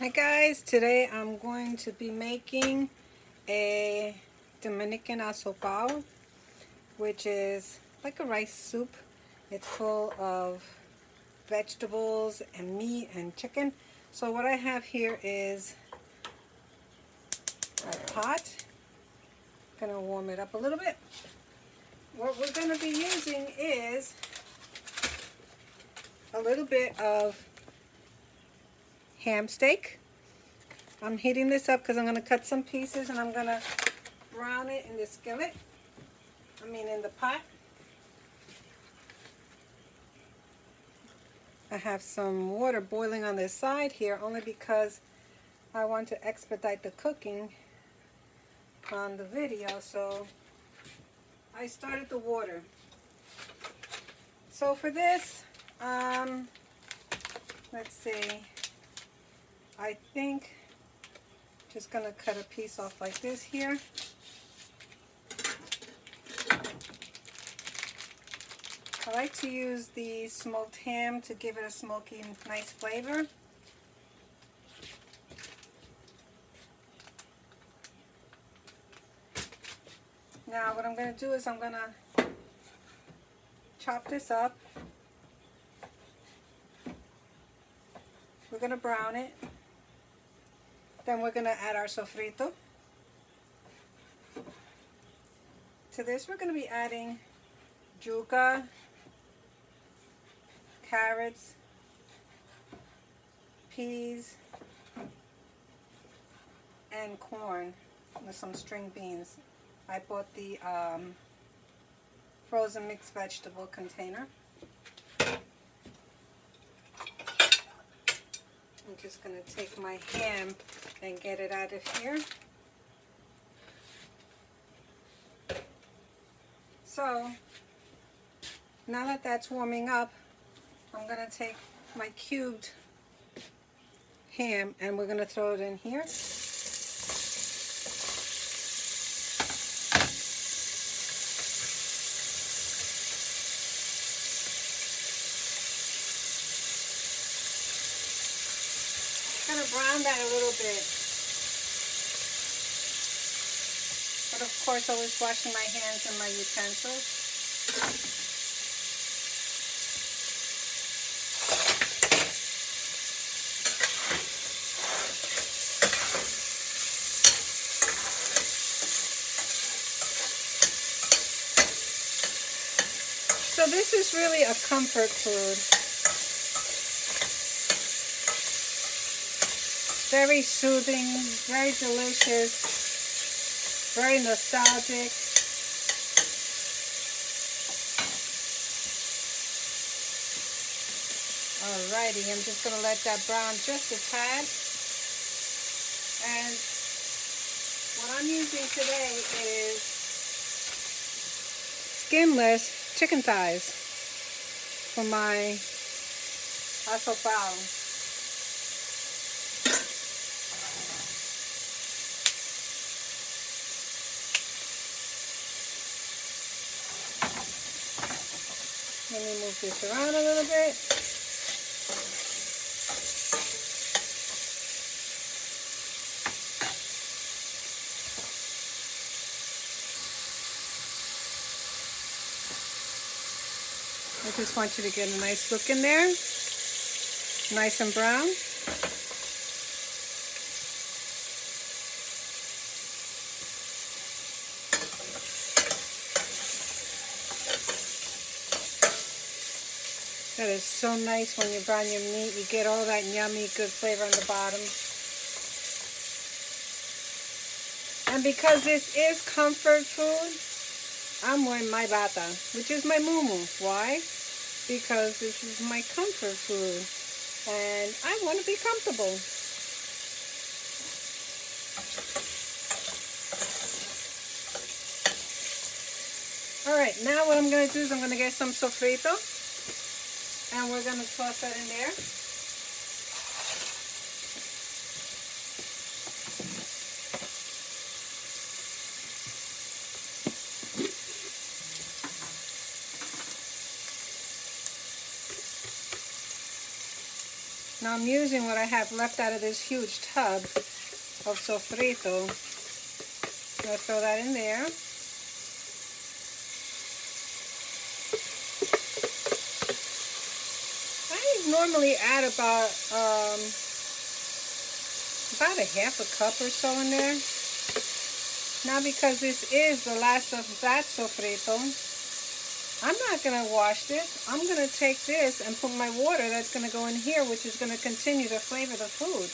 Hi guys, today I'm going to be making a Dominican asopao, which is like a rice soup. It's full of vegetables and meat and chicken. So what I have here is a pot. Gonna warm it up a little bit. What we're gonna be using is a little bit of ham steak. I'm heating this up because I'm going to cut some pieces and I'm going to brown it in the skillet. In the pot. I have some water boiling on this side here only because I want to expedite the cooking on the video. So I started the water. So for this, let's see, I think just going to cut a piece off like this here. I like to use the smoked ham to give it a smoky, nice flavor. Now what I'm going to do is I'm going to chop this up. We're going to brown it. Then we're going to add our sofrito. To this we're going to be adding yuca, carrots, peas, and corn with some string beans. I bought the frozen mixed vegetable container. I'm just going to take my ham and get it out of here. So now that that's warming up, I'm going to take my cubed ham and we're going to throw it in here. I'm going to brown that a little bit. But of course, always washing my hands and my utensils. So this is really a comfort food. Very soothing, very delicious. Very nostalgic. Alrighty, I'm just going to let that brown just a tad. And what I'm using today is skinless chicken thighs for my asopao. Let me move this around a little bit. I just want you to get a nice look in there. Nice and brown. That is so nice when you brown your meat. You get all that yummy, good flavor on the bottom. And because this is comfort food, I'm wearing my bata, which is my mumu. Why? Because this is my comfort food. And I want to be comfortable. Alright, now what I'm going to do is I'm going to get some sofrito. And we're going to toss that in there. Now I'm using what I have left out of this huge tub of sofrito. I'm going to throw that in there. I normally add about a half a cup or so in there. Now because this is the last of that sofrito, I'm not going to wash this. I'm going to take this and put my water that's going to go in here, which is going to continue to flavor the food.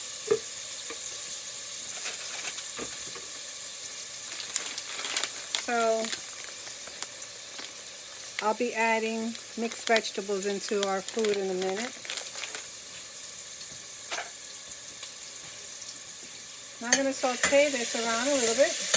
So I'll be adding mixed vegetables into our food in a minute. Now I'm going to saute this around a little bit.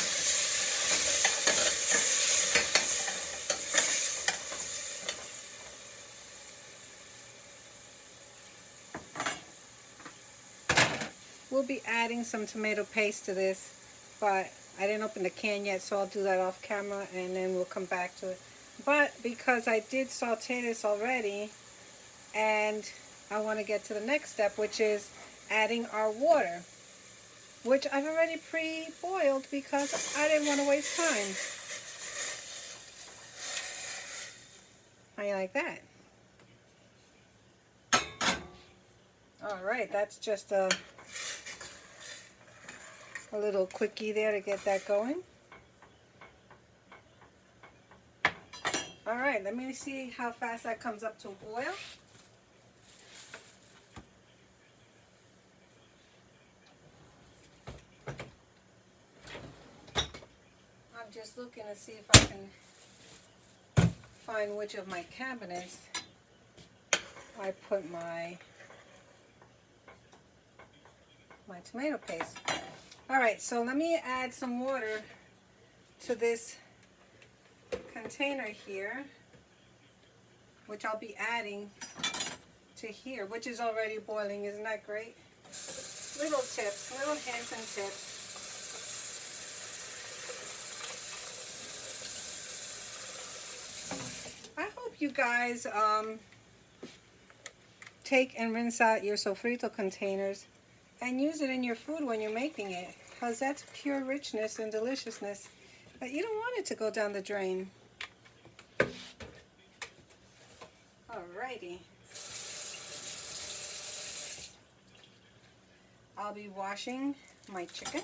We'll be adding some tomato paste to this, but I didn't open the can yet, so I'll do that off camera and then we'll come back to it. But because I did saute this already, and I want to get to the next step, which is adding our water, which I've already pre-boiled because I didn't want to waste time. How you like that? Alright, that's just a little quickie there to get that going. Alright, let me see how fast that comes up to a boil. I'm just looking to see if I can find which of my cabinets I put my tomato paste. Alright, so let me add some water to this container here, which I'll be adding to here, which is already boiling. Isn't that great? Little tips, little hints and tips. I hope you guys take and rinse out your sofrito containers and use it in your food when you're making it, because that's pure richness and deliciousness that you don't want it to go down the drain. Alrighty. I'll be washing my chicken.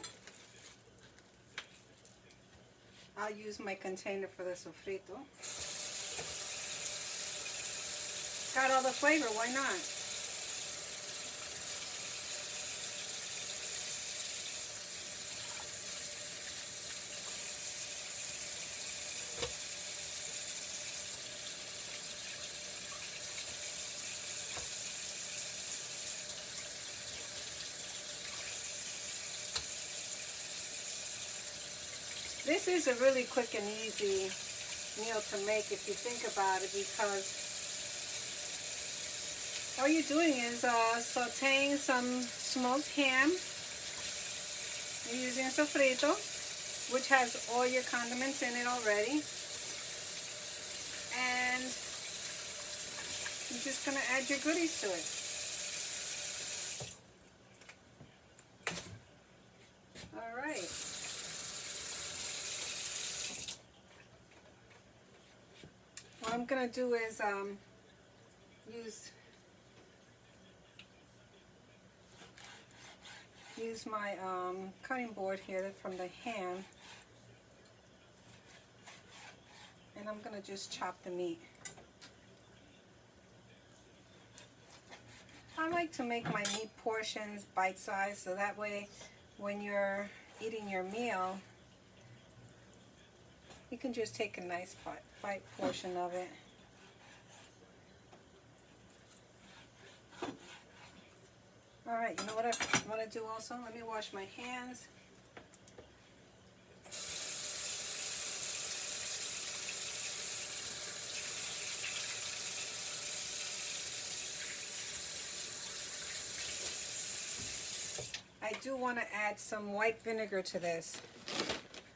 I'll use my container for the sofrito. Got all the flavor, why not? This is a really quick and easy meal to make if you think about it, because all you're doing is sauteing some smoked ham. You're using sofrito, which has all your condiments in it already. And you're just going to add your goodies to it. Alright. What I'm going to do is use my cutting board here from the ham, and I'm going to just chop the meat. I like to make my meat portions bite-sized, so that way when you're eating your meal, you can just take a nice bite portion of it. Alright, you know what I want to do also? Let me wash my hands. I do want to add some white vinegar to this.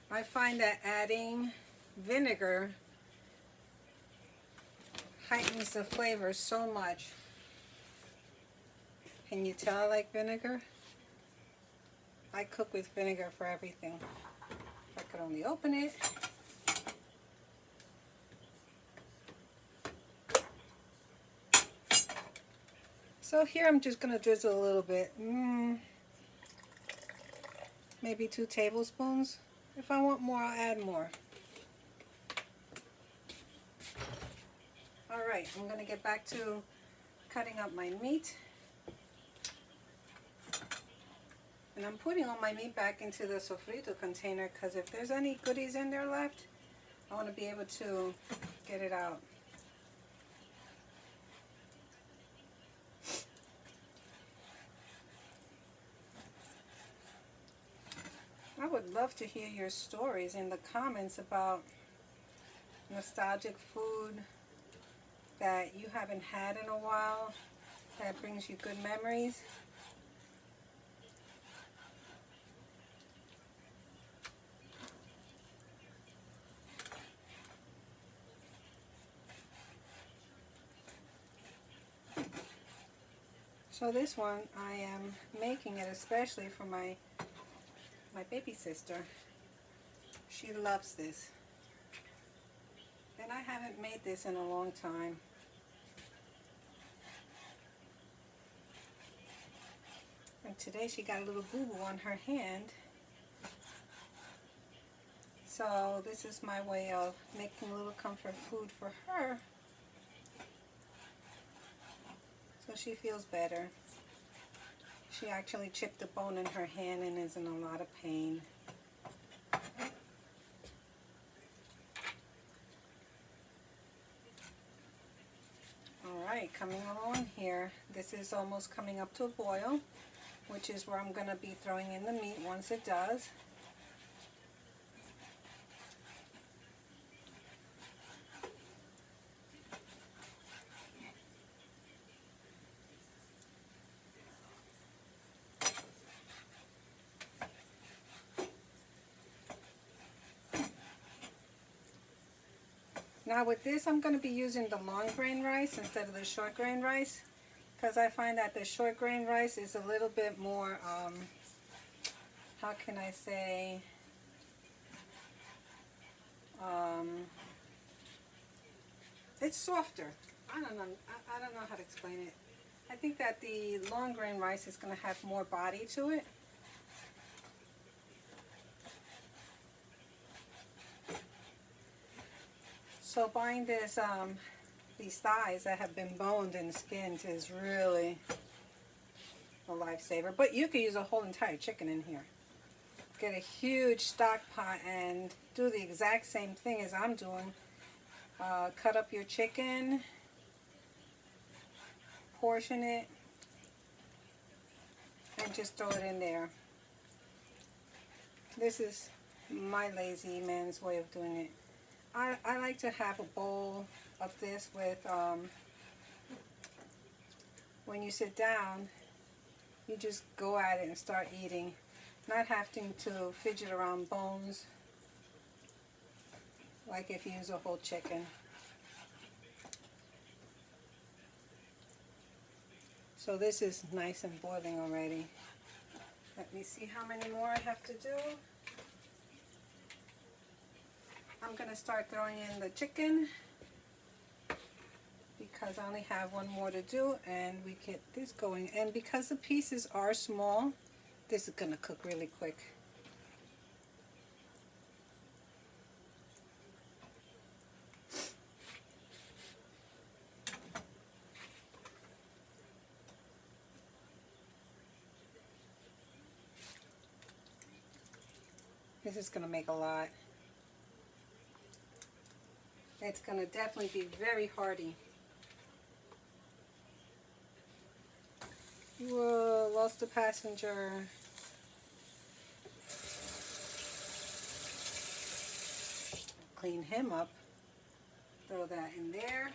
I find that adding vinegar heightens the flavor so much. Can you tell I like vinegar? I cook with vinegar for everything. If I could only open it. So here I'm just going to drizzle a little bit. Maybe 2 tablespoons. If I want more, I'll add more. Alright, I'm going to get back to cutting up my meat. And I'm putting all my meat back into the sofrito container because if there's any goodies in there left, I want to be able to get it out. I would love to hear your stories in the comments about nostalgic food that you haven't had in a while that brings you good memories. So this one I am making it especially for my baby sister. She loves this. And I haven't made this in a long time. And today she got a little boo-boo on her hand. So this is my way of making a little comfort food for her. So she feels better. She actually chipped a bone in her hand and is in a lot of pain. Alright, coming along here. This is almost coming up to a boil, which is where I'm going to be throwing in the meat once it does. Now with this, I'm going to be using the long grain rice instead of the short grain rice, because I find that the short grain rice is a little bit more, how can I say, it's softer. I don't know how to explain it. I think that the long grain rice is going to have more body to it. So buying this, these thighs that have been boned and skinned is really a lifesaver. But you could use a whole entire chicken in here. Get a huge stock pot and do the exact same thing as I'm doing. Cut up your chicken, portion it, and just throw it in there. This is my lazy man's way of doing it. I like to have a bowl of this with, when you sit down, you just go at it and start eating, not having to fidget around bones like if you use a whole chicken. So this is nice and boiling already. Let me see how many more I have to do. I'm going to start throwing in the chicken because I only have one more to do and we get this going. And because the pieces are small, this is going to cook really quick. This is going to make a lot. It's going to definitely be very hearty. Whoa, lost a passenger. Clean him up. Throw that in there.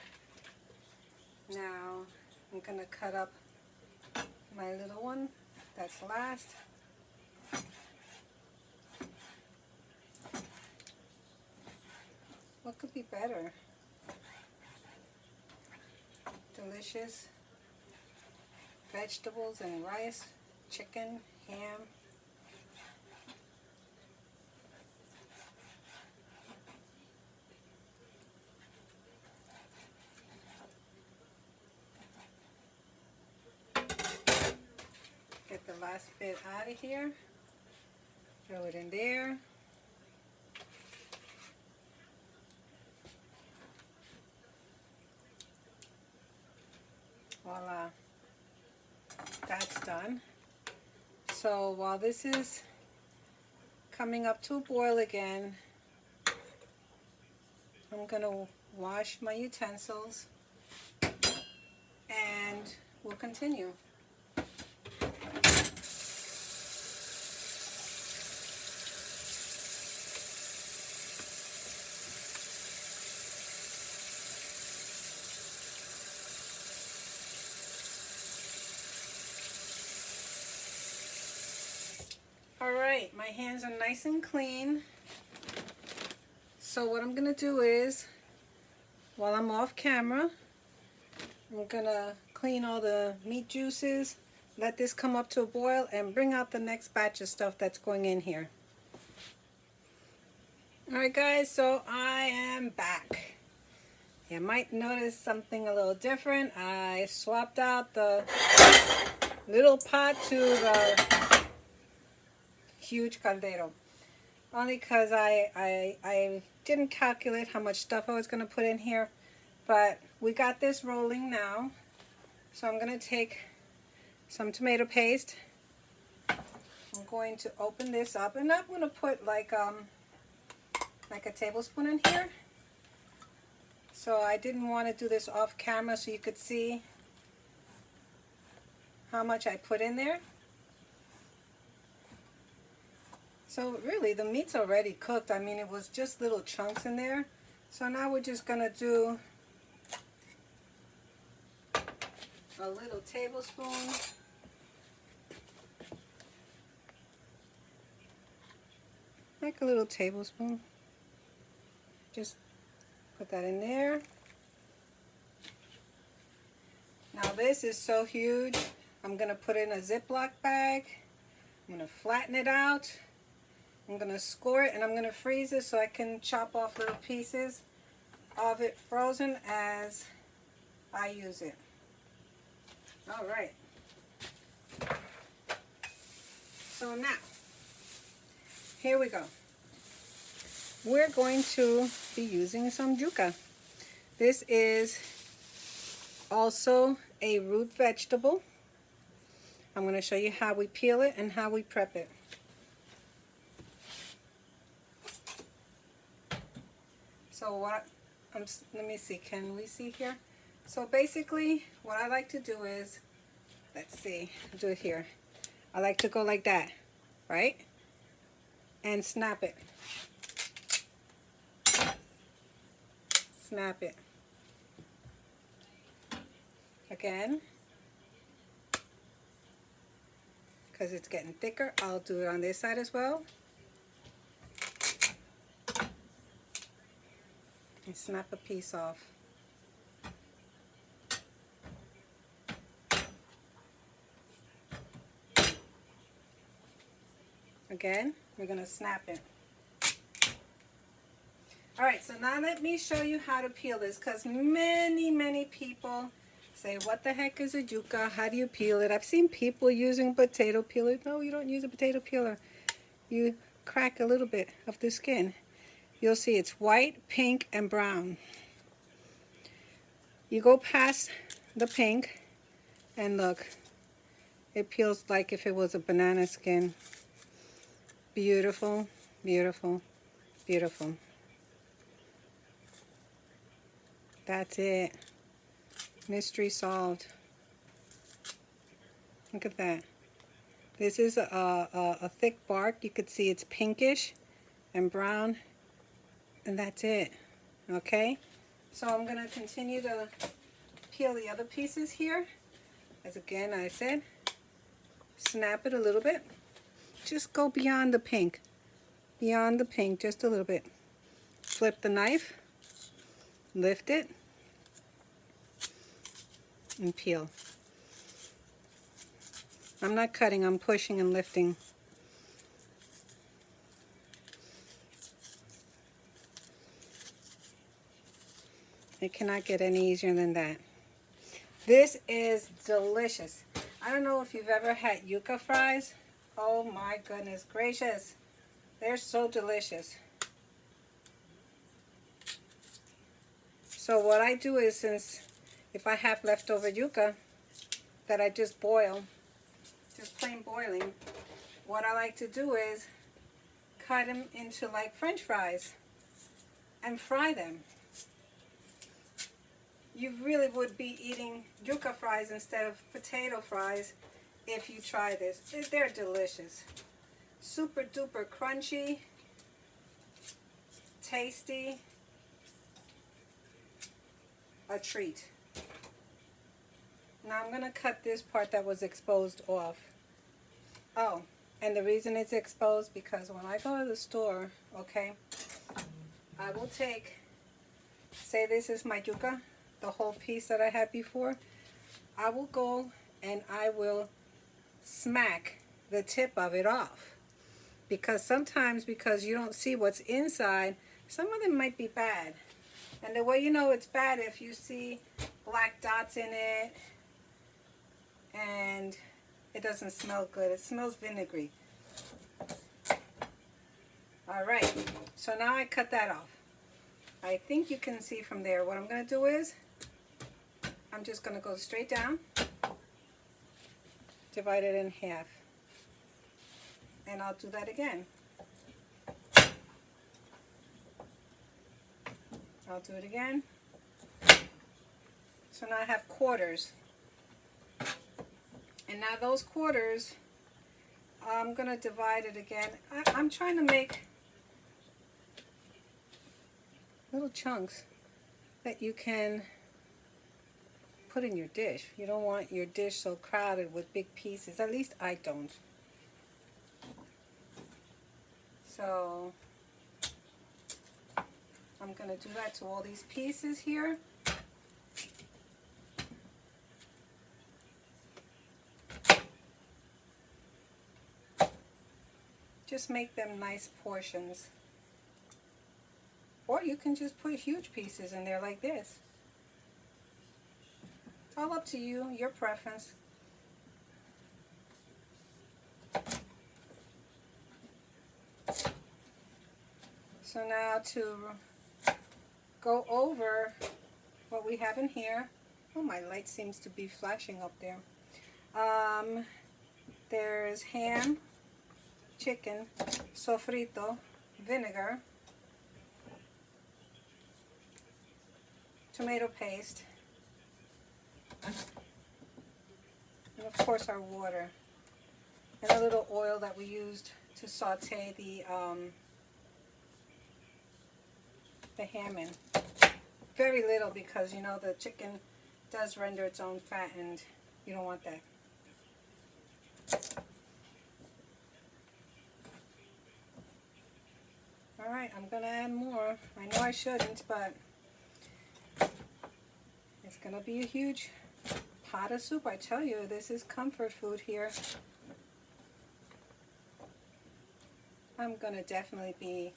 Now I'm going to cut up my little one. That's last. What could be better? Delicious vegetables and rice, chicken, ham. Get the last bit out of here. Throw it in there. Voila. That's done. So while this is coming up to a boil again, I'm going to wash my utensils and we'll continue. Alright, my hands are nice and clean. So what I'm going to do is, while I'm off camera, I'm going to clean all the meat juices, let this come up to a boil, and bring out the next batch of stuff that's going in here. Alright guys, so I am back. You might notice something a little different. I swapped out the little pot to the huge caldero. Only because I didn't calculate how much stuff I was going to put in here. But we got this rolling now. So I'm going to take some tomato paste. I'm going to open this up. And I'm going to put like a tablespoon in here. So I didn't want to do this off camera so you could see how much I put in there. So really the meat's already cooked. I mean, it was just little chunks in there. So now we're just going to do a little tablespoon. Like a little tablespoon. Just put that in there. Now this is so huge. I'm going to put it in a Ziploc bag. I'm going to flatten it out. I'm going to score it and I'm going to freeze it so I can chop off little pieces of it frozen as I use it. Alright. So now, here we go. We're going to be using some yuca. This is also a root vegetable. I'm going to show you how we peel it and how we prep it. So let me see, can we see here? So basically what I like to do is, let's see, I'll do it here. I like to go like that, right? And snap it. Snap it. Again. Because it's getting thicker, I'll do it on this side as well. And snap a piece off. Again, we're going to snap it. Alright, so now let me show you how to peel this, because many people say, what the heck is a yuca? How do you peel it? I've seen people using potato peeler. No, you don't use a potato peeler. You crack a little bit of the skin. You'll see it's white, pink, and brown. You go past the pink, and look, it peels like if it was a banana skin. Beautiful, beautiful, beautiful. That's it. Mystery solved. Look at that. This is a thick bark. You could see it's pinkish and brown. And that's it. Okay? So I'm going to continue to peel the other pieces here. As again I said, snap it a little bit. Just go beyond the pink. Beyond the pink, just a little bit. Flip the knife. Lift it. And peel. I'm not cutting, I'm pushing and lifting. It cannot get any easier than that. This is delicious. I don't know if you've ever had yuca fries. Oh my goodness gracious. They're so delicious. So what I do is, since if I have leftover yuca that I just boil, just plain boiling, what I like to do is cut them into like French fries and fry them. You really would be eating yuca fries instead of potato fries if you try this. They're delicious. Super duper crunchy, tasty, a treat. Now I'm going to cut this part that was exposed off. Oh, and the reason it's exposed because when I go to the store, okay, I will take, say this is my yuca, the whole piece that I had before. I will go and I will smack the tip of it off. Because sometimes, because you don't see what's inside, some of them might be bad. And the way you know it's bad, if you see black dots in it and it doesn't smell good. It smells vinegary. Alright, so now I cut that off. I think you can see from there. What I'm going to do is, I'm just going to go straight down, divide it in half. And I'll do that again. I'll do it again. So now I have quarters. And now those quarters, I'm going to divide it again. I'm trying to make little chunks that you can put in your dish. You don't want your dish so crowded with big pieces. At least I don't. So I'm going to do that to all these pieces here. Just make them nice portions. Or you can just put huge pieces in there like this. It's all up to you, your preference. So now to go over what we have in here. Oh, my light seems to be flashing up there. There's ham, chicken, sofrito, vinegar, tomato paste, and of course our water, and a little oil that we used to saute the ham in. Very little, because you know the chicken does render its own fat and you don't want that. Alright, I'm going to add more. I know I shouldn't, but it's going to be a huge pot of soup. I tell you, this is comfort food here. I'm going to definitely be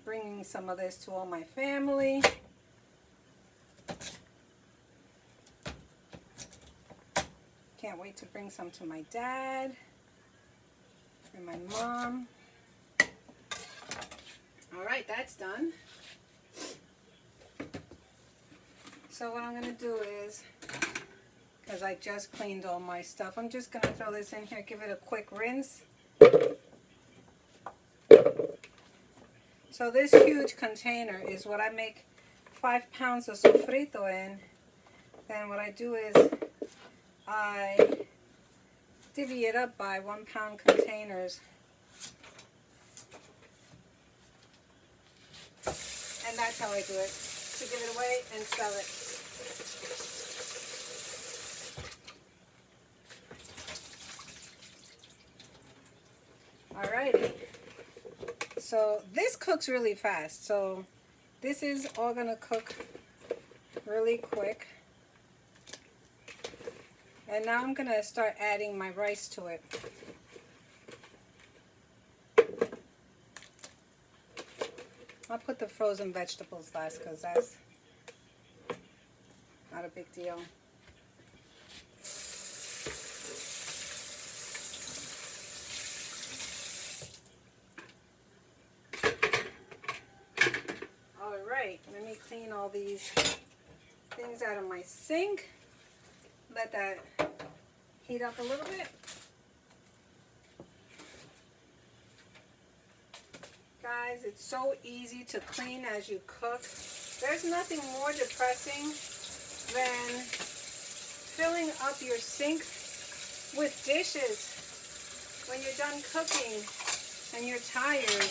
bringing some of this to all my family. Can't wait to bring some to my dad and my mom. Alright, that's done. So what I'm going to do is, because I just cleaned all my stuff, I'm just going to throw this in here, give it a quick rinse. So this huge container is what I make 5 pounds of sofrito in. Then what I do is I divvy it up by 1 pound containers. And that's how I do it, to give it away and sell it. Alrighty. So this cooks really fast. So this is all going to cook really quick. And now I'm gonna start adding my rice to it. I'll put the frozen vegetables last because that's not a big deal. Alright, let me clean all these things out of my sink. Let that heat up a little bit. Guys, it's so easy to clean as you cook. There's nothing more depressing than filling up your sink with dishes when you're done cooking and you're tired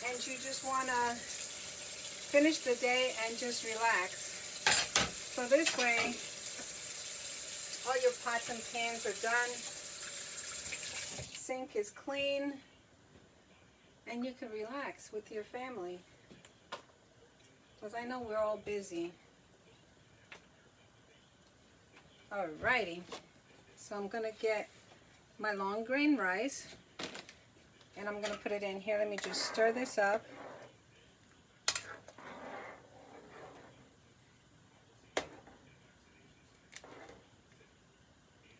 and you just want to finish the day and just relax. So this way, all your pots and pans are done, sink is clean, and you can relax with your family. Because I know we're all busy. Alrighty, so I'm gonna get my long grain rice and I'm gonna put it in here. Let me just stir this up.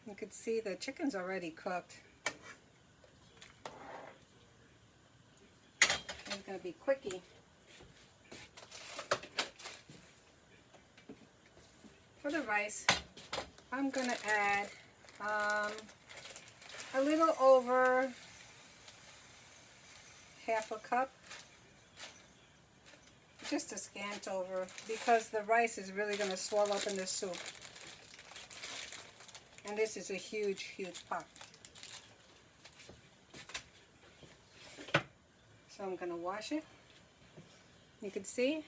You can see the chicken's already cooked. It's gonna be quickie. For the rice, I'm gonna add a little over half a cup, just a scant over, because the rice is really gonna swell up in the soup. And this is a huge, huge pot. So I'm gonna wash it. You can see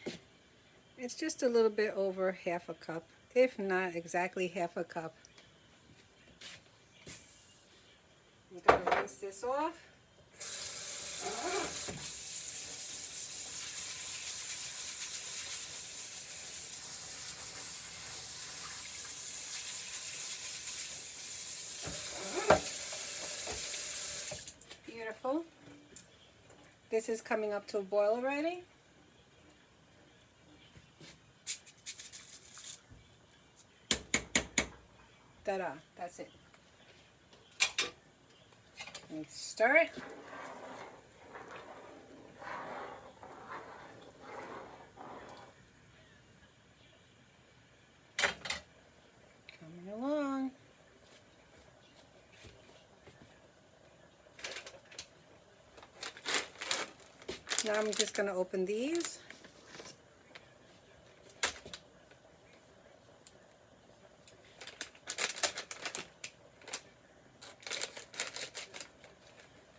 it's just a little bit over half a cup, if not exactly half a cup. I'm gonna rinse this off. Beautiful. This is coming up to a boil already. Ta-da, that's it. And stir it. Coming along. Now I'm just going to open these.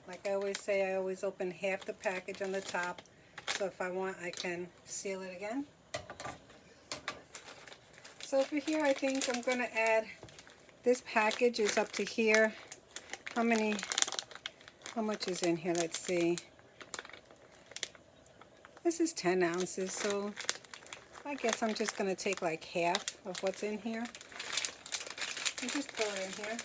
Like I always say, I always open half the package on the top, so if I want I can seal it again. So over here I think I'm going to add, this package is up to here. How much is in here? Let's see. This is 10 ounces, so I guess I'm just going to take like half of what's in here and just throw it in here.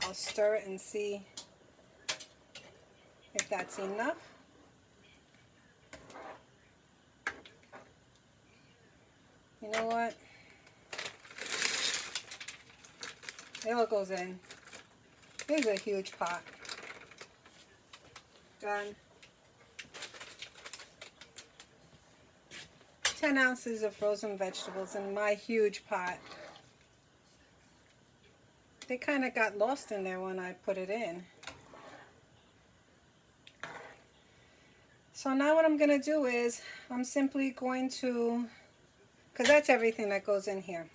I'll stir it and see if that's enough. You know what? It all goes in. Here's a huge pot. Done. 10 ounces of frozen vegetables in my huge pot. They kind of got lost in there when I put it in. So now what I'm going to do is I'm simply going to, because that's everything that goes in here.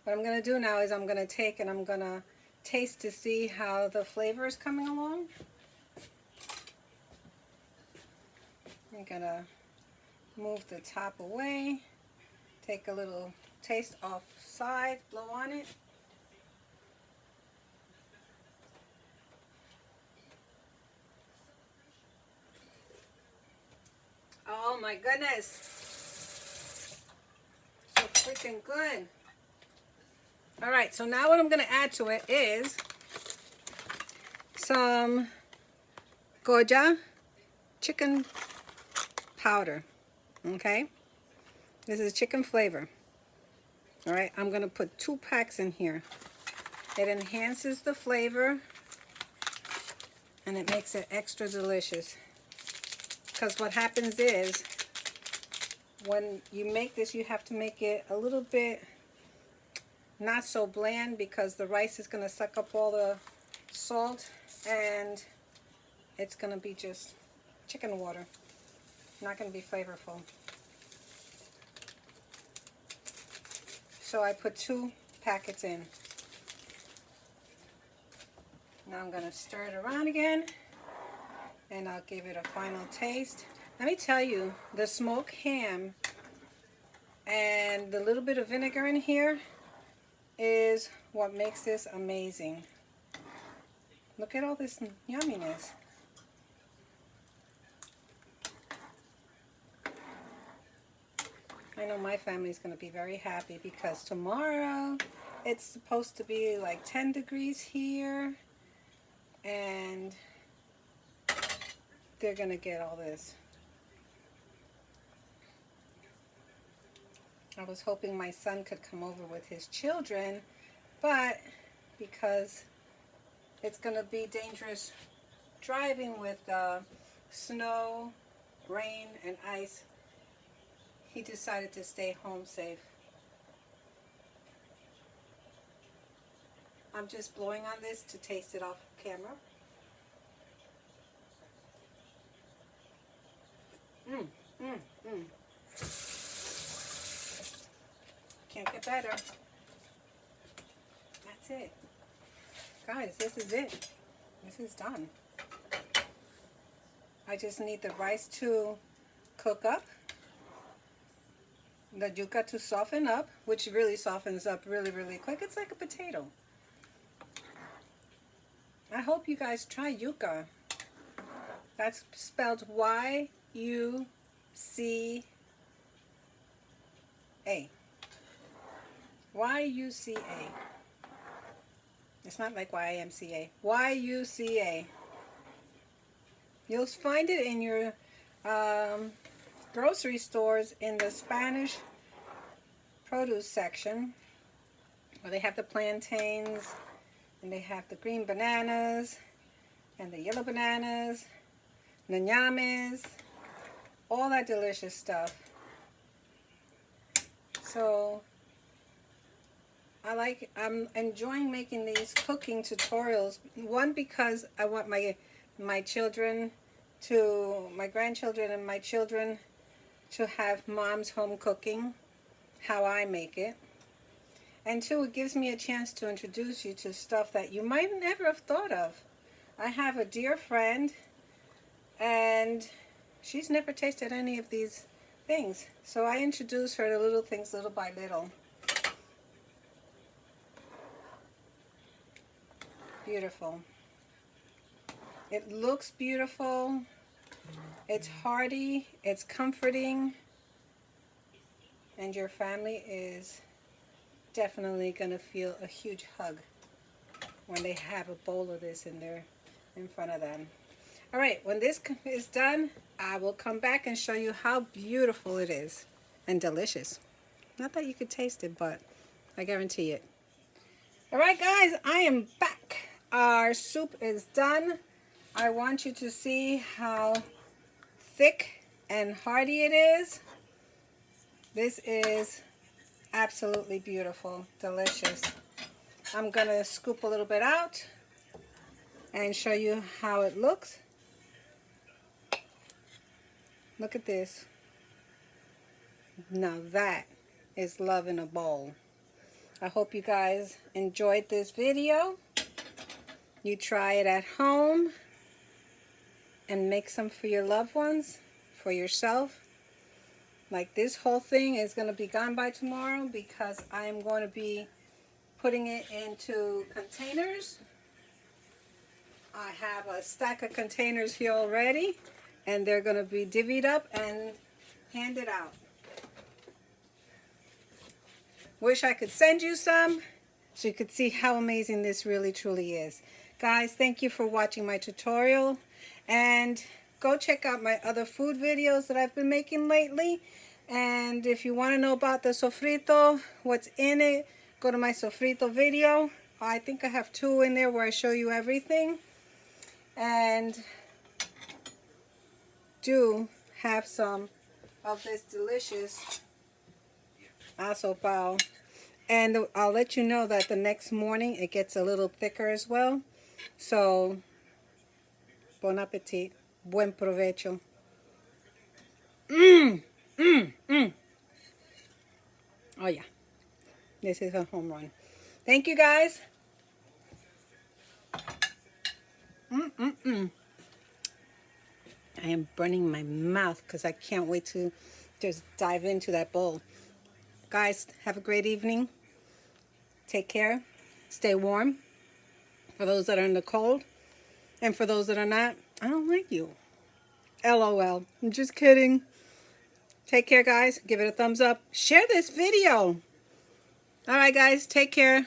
What I'm going to do now is I'm going to take and I'm going to taste to see how the flavor is coming along. I'm going to move the top away, take a little taste off side, blow on it. Oh my goodness. Freaking good. All right, so now what I'm going to add to it is some Goja chicken powder. Okay? This is chicken flavor. All right, I'm going to put 2 packs in here. It enhances the flavor and it makes it extra delicious. Because what happens is, when you make this, you have to make it a little bit not so bland, because the rice is going to suck up all the salt and it's going to be just chicken water. Not going to be flavorful. So I put 2 packets in. Now I'm going to stir it around again and I'll give it a final taste. Let me tell you, the smoked ham and the little bit of vinegar in here is what makes this amazing. Look at all this yumminess. I know my family's going to be very happy because tomorrow it's supposed to be like 10 degrees here and they're going to get all this. I was hoping my son could come over with his children, but because it's going to be dangerous driving with snow, rain, and ice, he decided to stay home safe. I'm just blowing on this to taste it off camera. Can't get better. That's it. Guys, this is it. This is done. I just need the rice to cook up, the yuca to soften up, which really softens up really, really quick. It's like a potato. I hope you guys try yuca. That's spelled Y-U-C-A. Y-U-C-A. It's not like Y-M-C-A. Y-U-C-A. You'll find it in your grocery stores in the Spanish produce section, where they have the plantains, and they have the green bananas, and the yellow bananas, the ñames, all that delicious stuff. So I'm enjoying making these cooking tutorials. One, because I want my grandchildren and my children to have mom's home cooking, how I make it. And 2, it gives me a chance to introduce you to stuff that you might never have thought of. I have a dear friend, and she's never tasted any of these things. So I introduce her to little things little by little. Beautiful. It looks beautiful. It's hearty. It's comforting. And your family is definitely going to feel a huge hug when they have a bowl of this in front of them. All right, when this is done, I will come back and show you how beautiful it is and delicious. Not that you could taste it, but I guarantee it. All right, guys, I am back. Our soup is done. I want you to see how thick and hearty it is. This is absolutely beautiful, delicious. I'm gonna scoop a little bit out and show you how it looks. Look at this. Now that is love in a bowl. I hope you guys enjoyed this video. You try it at home and make some for your loved ones, for yourself. Like, this whole thing is going to be gone by tomorrow because I'm going to be putting it into containers. I have a stack of containers here already, and they're going to be divvied up and handed out. Wish I could send you some so you could see how amazing this really truly is. Guys, thank you for watching my tutorial, and go check out my other food videos that I've been making lately. And if you want to know about the sofrito, what's in it, go to my sofrito video. I think I have 2 in there where I show you everything. And do have some of this delicious asopao. And I'll let you know that the next morning it gets a little thicker as well. So, bon appetit. Buen provecho. Oh yeah. This is a home run. Thank you, guys. I am burning my mouth because I can't wait to just dive into that bowl. Guys, have a great evening. Take care. Stay warm. For those that are in the cold. And for those that are not, I don't like you. LOL. I'm just kidding. Take care, guys. Give it a thumbs up. Share this video. All right, guys. Take care.